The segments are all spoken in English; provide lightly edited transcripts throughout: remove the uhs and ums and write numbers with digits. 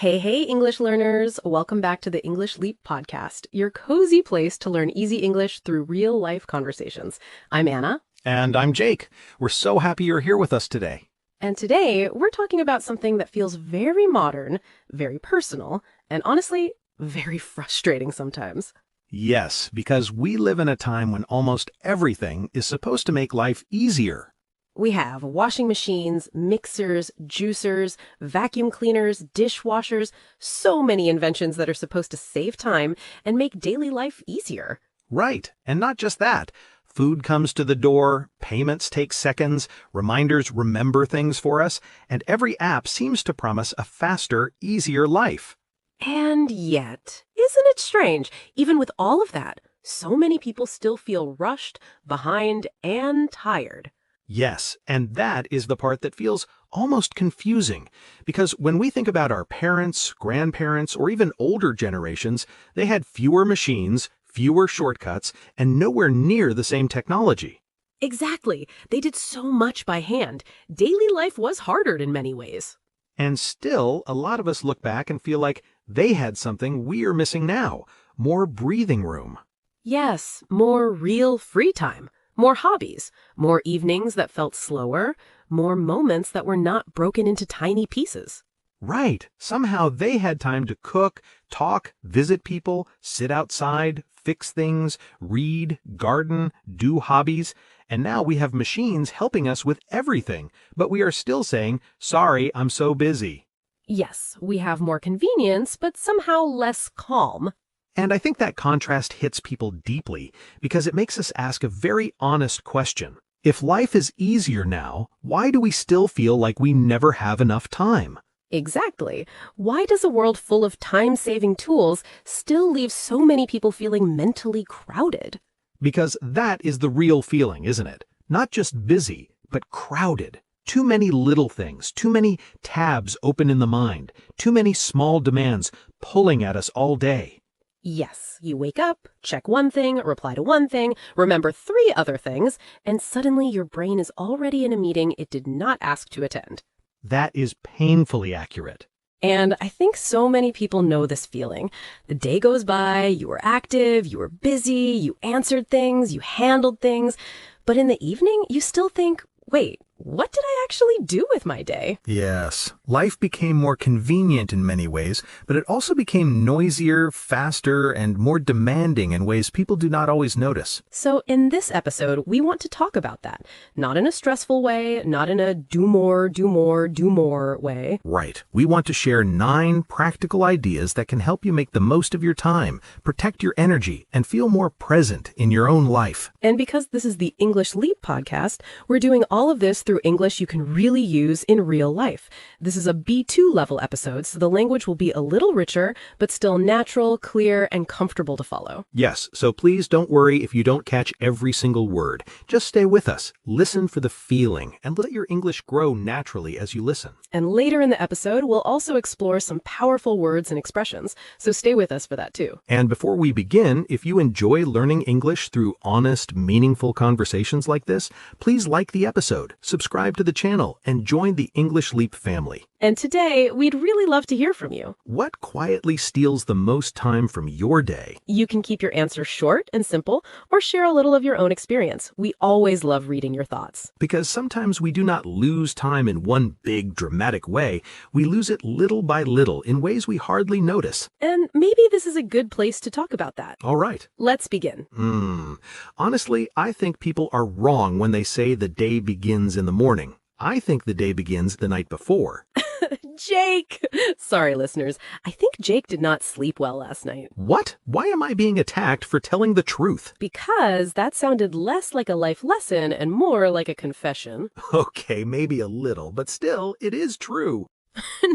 Hey, English learners! Welcome back to the English Leap podcast, your cozy place to learn easy English through real life conversations. I'm Anna. And I'm Jake. We're so happy you're here with us today. And today we're talking about something that feels very modern, very personal, and honestly, very frustrating sometimes. Yes, because we live in a time when almost everything is supposed to make life easier. We have washing machines, mixers, juicers, vacuum cleaners, dishwashers, so many inventions that are supposed to save time and make daily life easier. Right, and not just that. Food comes to the door, payments take seconds, reminders remember things for us, and every app seems to promise a faster, easier life. And yet, isn't it strange, even with all of that, so many people still feel rushed, behind, and tired. Yes, and that is the part that feels almost confusing, because when we think about our parents, grandparents, or even older generations, they had fewer machines, fewer shortcuts, and nowhere near the same technology. Exactly. They did so much by hand. Daily life was harder in many ways. And still, a lot of us look back and feel like they had something we are missing now, more breathing room. Yes, more real free time, more hobbies, more evenings that felt slower, more moments that were not broken into tiny pieces. Right. Somehow they had time to cook, talk, visit people, sit outside, fix things, read, garden, do hobbies. And now we have machines helping us with everything, but we are still saying, sorry, I'm so busy. Yes, we have more convenience, but somehow less calm. And I think that contrast hits people deeply because it makes us ask a very honest question. If life is easier now, why do we still feel like we never have enough time? Exactly. Why does a world full of time-saving tools still leave so many people feeling mentally crowded? Because that is the real feeling, isn't it? Not just busy, but crowded. Too many little things, too many tabs open in the mind, too many small demands pulling at us all day. Yes, you wake up, check one thing, reply to one thing, remember three other things, and suddenly your brain is already in a meeting it did not ask to attend. That is painfully accurate. And I think so many people know this feeling. The day goes by, you were active, you were busy, you answered things, you handled things, but in the evening, you still think, wait, what did I actually do with my day? Yes, life became more convenient in many ways, but it also became noisier, faster, and more demanding in ways people do not always notice. So in this episode, we want to talk about that. Not in a stressful way, not in a do more, do more, do more way. Right. We want to share 9 practical ideas that can help you make the most of your time, protect your energy, and feel more present in your own life. And because this is the English Leap podcast, we're doing all of this through English you can really use in real life. This is a B2 level episode, so the language will be a little richer, but still natural, clear, and comfortable to follow. Yes, so please don't worry if you don't catch every single word. Just stay with us, listen for the feeling, and let your English grow naturally as you listen. And later in the episode, we'll also explore some powerful words and expressions, so stay with us for that too. And before we begin, if you enjoy learning English through honest, meaningful conversations like this, please like the episode, subscribe to the channel, and join the English Leap family. And today, we'd really love to hear from you. What quietly steals the most time from your day? You can keep your answer short and simple, or share a little of your own experience. We always love reading your thoughts. Because sometimes we do not lose time in one big, dramatic way. We lose it little by little in ways we hardly notice. And maybe this is a good place to talk about that. All right. Let's begin. Honestly, I think people are wrong when they say the day begins in the morning. I think the day begins the night before. Jake! Sorry, listeners. I think Jake did not sleep well last night. What? Why am I being attacked for telling the truth? Because that sounded less like a life lesson and more like a confession. Okay, maybe a little, but still, it is true.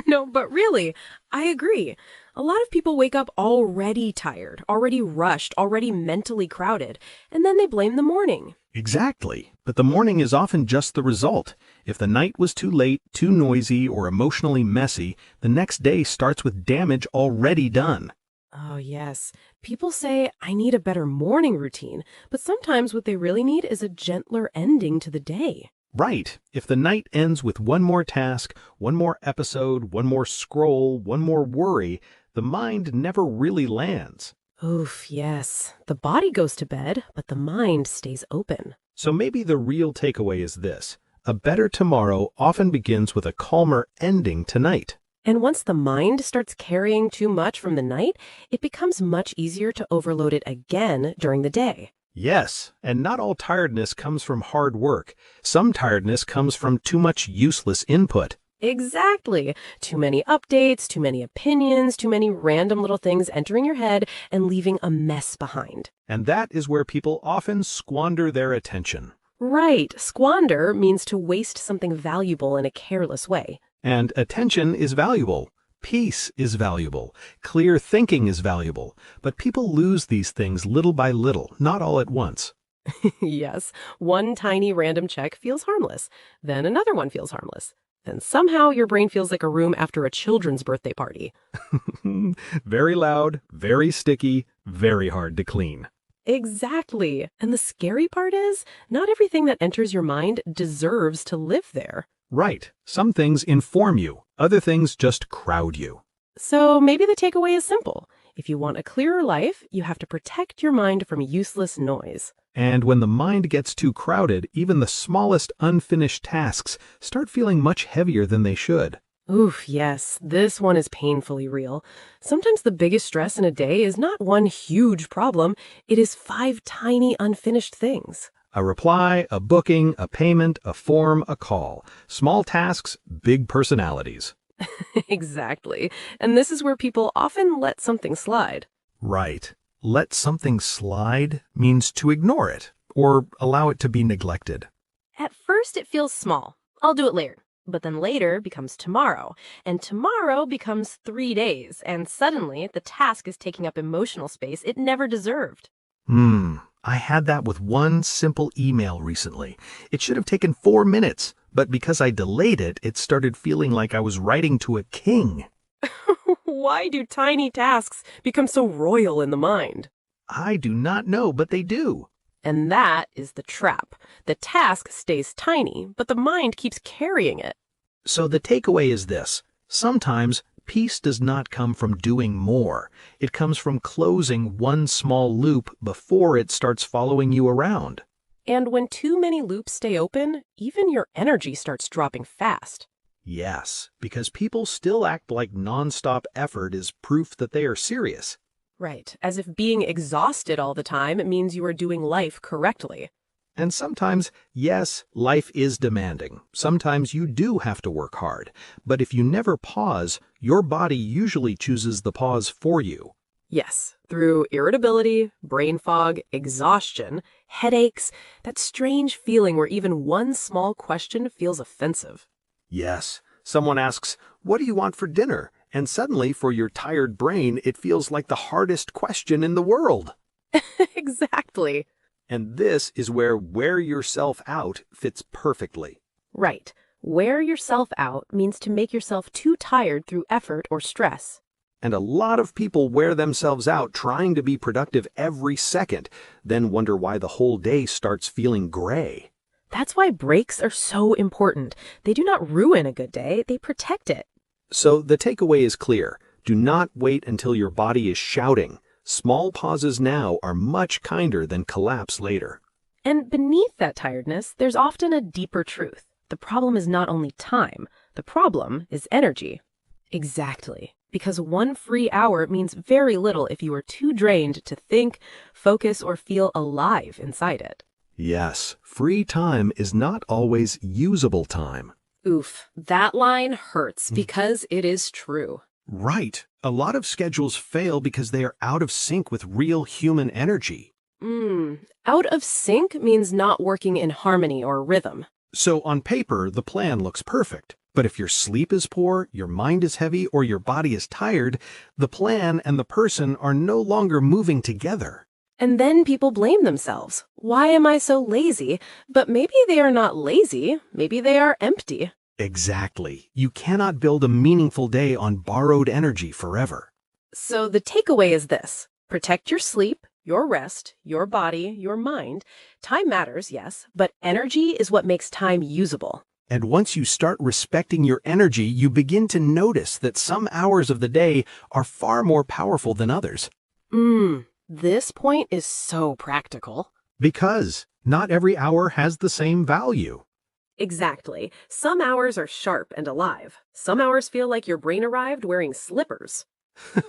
No, but really, I agree. A lot of people wake up already tired, already rushed, already mentally crowded, and then they blame the morning. Exactly. But the morning is often just the result. If the night was too late, too noisy, or emotionally messy, the next day starts with damage already done. Oh, yes. People say, I need a better morning routine, but sometimes what they really need is a gentler ending to the day. Right. If the night ends with one more task, one more episode, one more scroll, one more worry, the mind never really lands. Oof, yes. The body goes to bed, but the mind stays open. So maybe the real takeaway is this: a better tomorrow often begins with a calmer ending tonight. And once the mind starts carrying too much from the night, it becomes much easier to overload it again during the day. Yes, and not all tiredness comes from hard work. Some tiredness comes from too much useless input. Exactly. Too many updates, too many opinions, too many random little things entering your head and leaving a mess behind. And that is where people often squander their attention. Right. Squander means to waste something valuable in a careless way. And attention is valuable. Peace is valuable. Clear thinking is valuable. But people lose these things little by little, not all at once. Yes, one tiny random check feels harmless. Then another one feels harmless. Then somehow your brain feels like a room after a children's birthday party. Very loud, very sticky, very hard to clean. Exactly. And the scary part is, not everything that enters your mind deserves to live there. Right. Some things inform you. Other things just crowd you. So maybe the takeaway is simple. If you want a clearer life, you have to protect your mind from useless noise. And when the mind gets too crowded, even the smallest unfinished tasks start feeling much heavier than they should. Oof, yes, this one is painfully real. Sometimes the biggest stress in a day is not one huge problem, it is 5 tiny unfinished things. A reply, a booking, a payment, a form, a call. Small tasks, big personalities. Exactly. And this is where people often let something slide. Right. Let something slide means to ignore it or allow it to be neglected. At first, it feels small. I'll do it later. But then later becomes tomorrow. And tomorrow becomes 3 days. And suddenly, the task is taking up emotional space it never deserved. I had that with one simple email recently. It should have taken 4 minutes, but because I delayed it, it started feeling like I was writing to a king. Why do tiny tasks become so royal in the mind? I do not know, but they do. And that is the trap. The task stays tiny, but the mind keeps carrying it. So the takeaway is this: sometimes peace does not come from doing more. It comes from closing one small loop before it starts following you around. And when too many loops stay open, even your energy starts dropping fast. Yes, because people still act like nonstop effort is proof that they are serious. Right, as if being exhausted all the time means you are doing life correctly. And sometimes, yes, life is demanding. Sometimes you do have to work hard. But if you never pause, your body usually chooses the pause for you. Yes, through irritability, brain fog, exhaustion, headaches, that strange feeling where even one small question feels offensive. Yes, someone asks, "What do you want for dinner?" And suddenly, for your tired brain, it feels like the hardest question in the world. Exactly. And this is where wear yourself out fits perfectly. Right. Wear yourself out means to make yourself too tired through effort or stress. And a lot of people wear themselves out trying to be productive every second, then wonder why the whole day starts feeling gray. That's why breaks are so important. They do not ruin a good day, they protect it. So the takeaway is clear. Do not wait until your body is shouting. Small pauses now are much kinder than collapse later. And beneath that tiredness, there's often a deeper truth. The problem is not only time, the problem is energy. Exactly. Because one free hour means very little if you are too drained to think, focus, or feel alive inside it. Yes, free time is not always usable time. Oof, that line hurts because it is true. Right. A lot of schedules fail because they are out of sync with real human energy. Out of sync means not working in harmony or rhythm. So on paper, the plan looks perfect. But if your sleep is poor, your mind is heavy, or your body is tired, the plan and the person are no longer moving together. And then people blame themselves. Why am I so lazy? But maybe they are not lazy. Maybe they are empty. Exactly. You cannot build a meaningful day on borrowed energy forever. So the takeaway is this. Protect your sleep, your rest, your body, your mind. Time matters, yes, but energy is what makes time usable. And once you start respecting your energy, you begin to notice that some hours of the day are far more powerful than others. This point is so practical. Because not every hour has the same value. Exactly. Some hours are sharp and alive. Some hours feel like your brain arrived wearing slippers.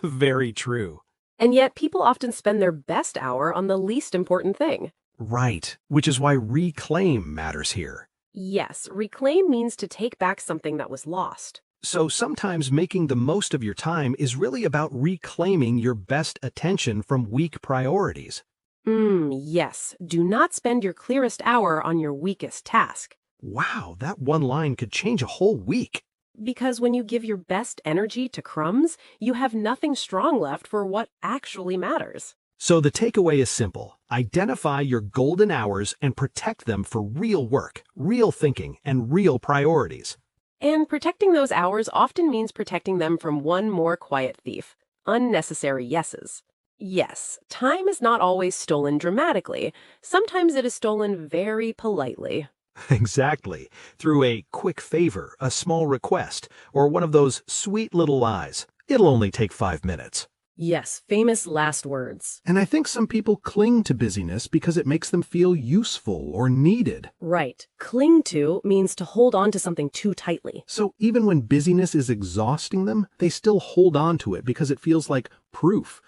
Very true. And yet people often spend their best hour on the least important thing. Right, which is why reclaim matters here. Yes, reclaim means to take back something that was lost. So sometimes making the most of your time is really about reclaiming your best attention from weak priorities. Yes. Do not spend your clearest hour on your weakest task. Wow, that one line could change a whole week. Because when you give your best energy to crumbs, you have nothing strong left for what actually matters. So the takeaway is simple. Identify your golden hours and protect them for real work, real thinking, and real priorities. And protecting those hours often means protecting them from one more quiet thief: unnecessary yeses. Yes, time is not always stolen dramatically. Sometimes it is stolen very politely. Exactly. Through a quick favor, a small request, or one of those sweet little lies. It'll only take 5 minutes. Yes, famous last words. And I think some people cling to busyness because it makes them feel useful or needed. Right. Cling to means to hold on to something too tightly. So even when busyness is exhausting them, they still hold on to it because it feels like proof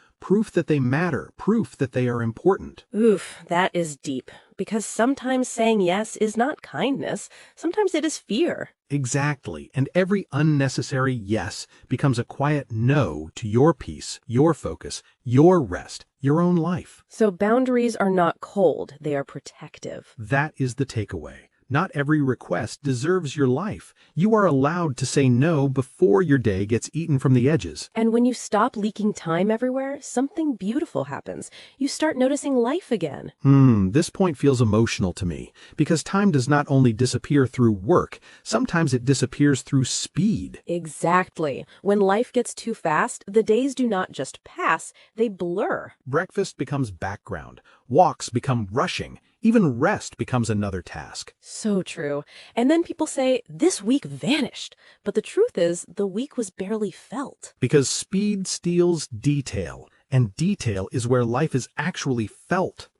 that they matter, proof that they are important. Oof, that is deep. Because sometimes saying yes is not kindness. Sometimes it is fear. Exactly. And every unnecessary yes becomes a quiet no to your peace, your focus, your rest, your own life. So boundaries are not cold, they are protective. That is the takeaway. Not every request deserves your life. You are allowed to say no before your day gets eaten from the edges. And when you stop leaking time everywhere, something beautiful happens. You start noticing life again. This point feels emotional to me, because time does not only disappear through work, sometimes it disappears through speed. Exactly. When life gets too fast, the days do not just pass, they blur. Breakfast becomes background. Walks become rushing. Even rest becomes another task. So true. And then people say, this week vanished. But the truth is, the week was barely felt. Because speed steals detail, and detail is where life is actually felt.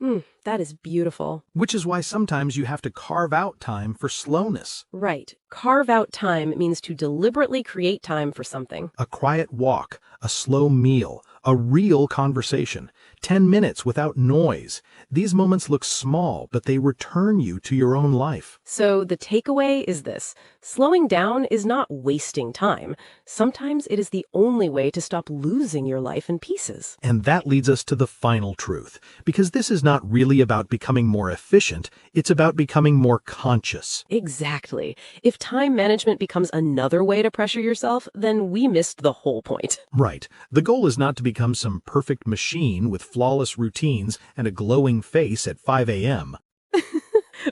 That is beautiful. Which is why sometimes you have to carve out time for slowness. Right. Carve out time means to deliberately create time for something. A quiet walk, a slow meal, a real conversation, 10 minutes without noise. These moments look small, but they return you to your own life. So the takeaway is this: slowing down is not wasting time. Sometimes it is the only way to stop losing your life in pieces. And that leads us to the final truth, because this is not really about becoming more efficient, it's about becoming more conscious. Exactly. If time management becomes another way to pressure yourself, then we missed the whole point. Right. The goal is not to become some perfect machine with flawless routines and a glowing face at 5 a.m.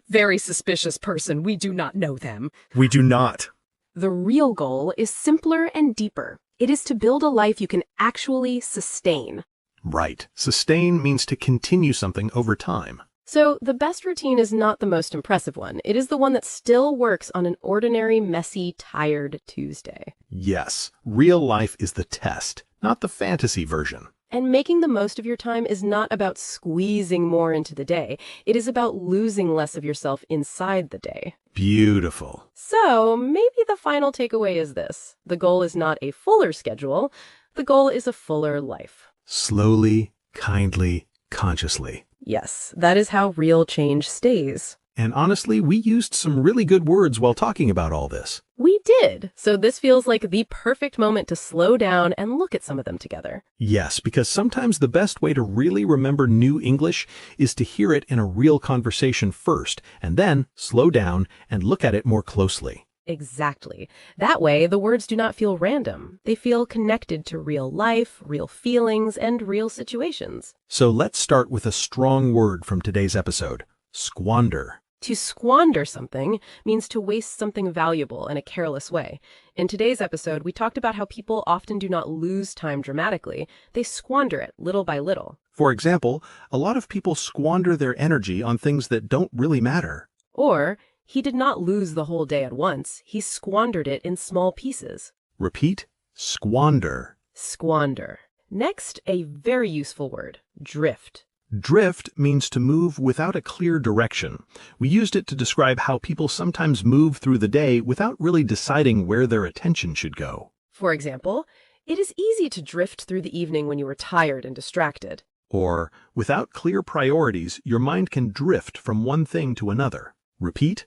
Very suspicious person. We do not know them. We do not. The real goal is simpler and deeper. It is to build a life you can actually sustain. Right. Sustain means to continue something over time. So the best routine is not the most impressive one. It is the one that still works on an ordinary, messy, tired Tuesday. Yes. Real life is the test, not the fantasy version. And making the most of your time is not about squeezing more into the day. It is about losing less of yourself inside the day. Beautiful. So maybe the final takeaway is this: the goal is not a fuller schedule. The goal is a fuller life. Slowly, kindly, consciously. Yes, that is how real change stays. And honestly, we used some really good words while talking about all this. We did. So this feels like the perfect moment to slow down and look at some of them together. Yes, because sometimes the best way to really remember new English is to hear it in a real conversation first, and then slow down and look at it more closely. Exactly. That way, the words do not feel random. They feel connected to real life, real feelings, and real situations. So let's start with a strong word from today's episode: squander. To squander something means to waste something valuable in a careless way. In today's episode, we talked about how people often do not lose time dramatically. They squander it little by little. For example, a lot of people squander their energy on things that don't really matter. Or, he did not lose the whole day at once. He squandered it in small pieces. Repeat, squander. Squander. Next, a very useful word, drift. Drift means to move without a clear direction. We used it to describe how people sometimes move through the day without really deciding where their attention should go. For example, it is easy to drift through the evening when you are tired and distracted. Or, without clear priorities, your mind can drift from one thing to another. Repeat,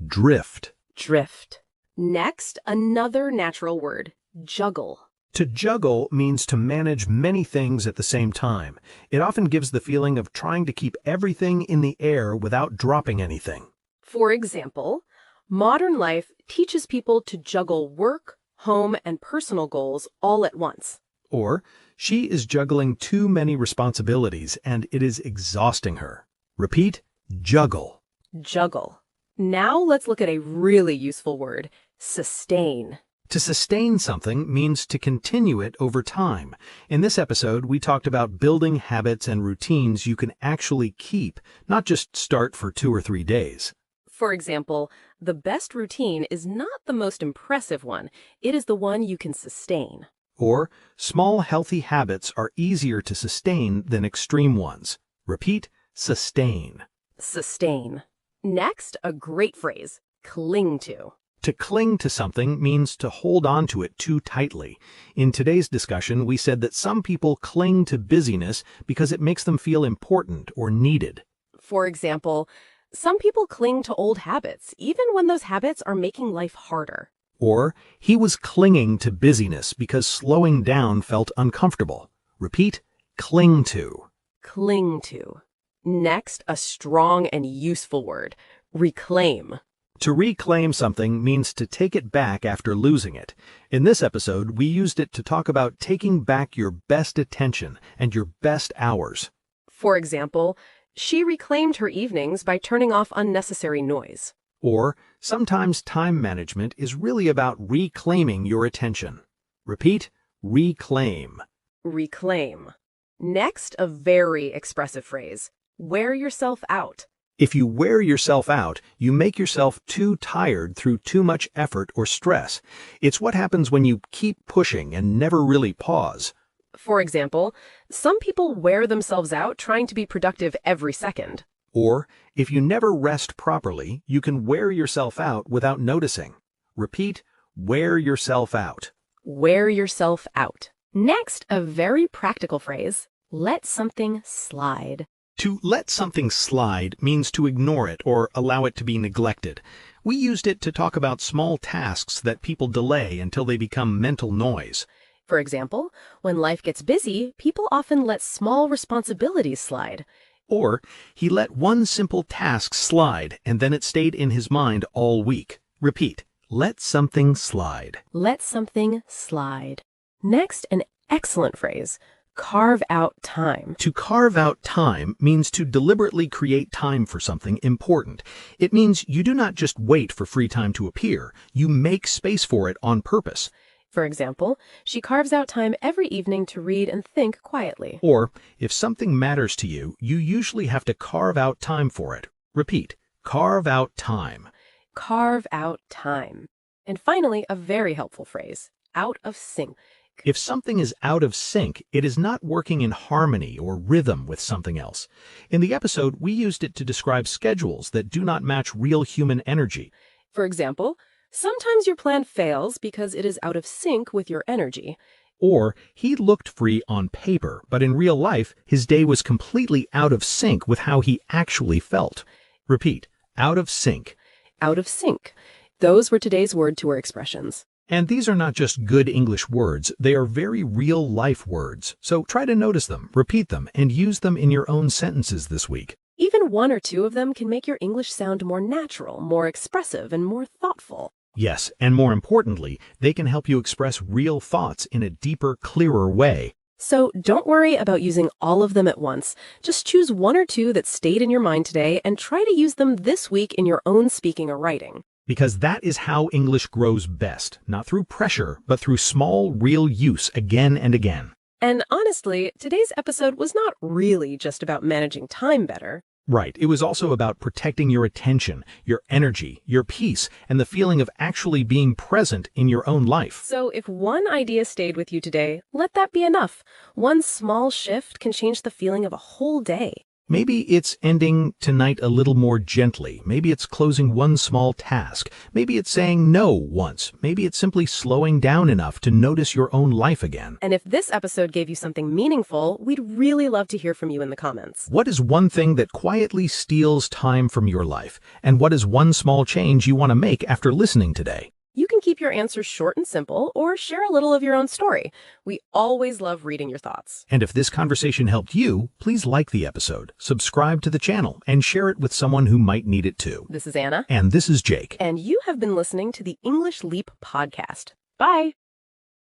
drift. Drift. Next, another natural word, juggle. To juggle means to manage many things at the same time. It often gives the feeling of trying to keep everything in the air without dropping anything. For example, modern life teaches people to juggle work, home, and personal goals all at once. Or, she is juggling too many responsibilities and it is exhausting her. Repeat, juggle. Juggle. Now let's look at a really useful word, sustain. To sustain something means to continue it over time. In this episode, we talked about building habits and routines you can actually keep, not just start for 2 or 3 days. For example, the best routine is not the most impressive one. It is the one you can sustain. Or, small healthy habits are easier to sustain than extreme ones. Repeat, sustain. Sustain. Next, a great phrase, cling to. To cling to something means to hold on to it too tightly. In today's discussion, we said that some people cling to busyness because it makes them feel important or needed. For example, some people cling to old habits, even when those habits are making life harder. Or, he was clinging to busyness because slowing down felt uncomfortable. Repeat, cling to. Cling to. Next, a strong and useful word, reclaim. To reclaim something means to take it back after losing it. In this episode, we used it to talk about taking back your best attention and your best hours. For example, she reclaimed her evenings by turning off unnecessary noise. Or, sometimes time management is really about reclaiming your attention. Repeat, reclaim. Reclaim. Next, a very expressive phrase, wear yourself out. If you wear yourself out, you make yourself too tired through too much effort or stress. It's what happens when you keep pushing and never really pause. For example, some people wear themselves out trying to be productive every second. Or, if you never rest properly, you can wear yourself out without noticing. Repeat, wear yourself out. Wear yourself out. Next, a very practical phrase, let something slide. To let something slide means to ignore it or allow it to be neglected. We used it to talk about small tasks that people delay until they become mental noise. For example, when life gets busy, people often let small responsibilities slide. Or, he let one simple task slide and then it stayed in his mind all week. Repeat, let something slide. Let something slide. Next, an excellent phrase, carve out time. To carve out time means to deliberately create time for something important. It means you do not just wait for free time to appear, you make space for it on purpose. For example, she carves out time every evening to read and think quietly. Or, if something matters to you, you usually have to carve out time for it. Repeat, carve out time. Carve out time. And finally, a very helpful phrase, out of sync. If something is out of sync, it is not working in harmony or rhythm with something else. In the episode, we used it to describe schedules that do not match real human energy. For example, sometimes your plan fails because it is out of sync with your energy. Or, he looked free on paper, but in real life, his day was completely out of sync with how he actually felt. Repeat, out of sync. Out of sync. Those were today's word tour expressions. And these are not just good English words, they are very real-life words. So try to notice them, repeat them, and use them in your own sentences this week. Even 1 or 2 of them can make your English sound more natural, more expressive, and more thoughtful. Yes, and more importantly, they can help you express real thoughts in a deeper, clearer way. So don't worry about using all of them at once. Just choose one or two that stayed in your mind today and try to use them this week in your own speaking or writing. Because that is how English grows best, not through pressure, but through small, real use again and again. And honestly, today's episode was not really just about managing time better. Right. It was also about protecting your attention, your energy, your peace, and the feeling of actually being present in your own life. So if one idea stayed with you today, let that be enough. One small shift can change the feeling of a whole day. Maybe it's ending tonight a little more gently. Maybe it's closing one small task. Maybe it's saying no once. Maybe it's simply slowing down enough to notice your own life again. And if this episode gave you something meaningful, we'd really love to hear from you in the comments. What is one thing that quietly steals time from your life? And what is one small change you want to make after listening today? You can keep your answers short and simple, or share a little of your own story. We always love reading your thoughts. And if this conversation helped you, please like the episode, subscribe to the channel, and share it with someone who might need it too. This is Anna. And this is Jake. And you have been listening to the English Leap podcast. Bye.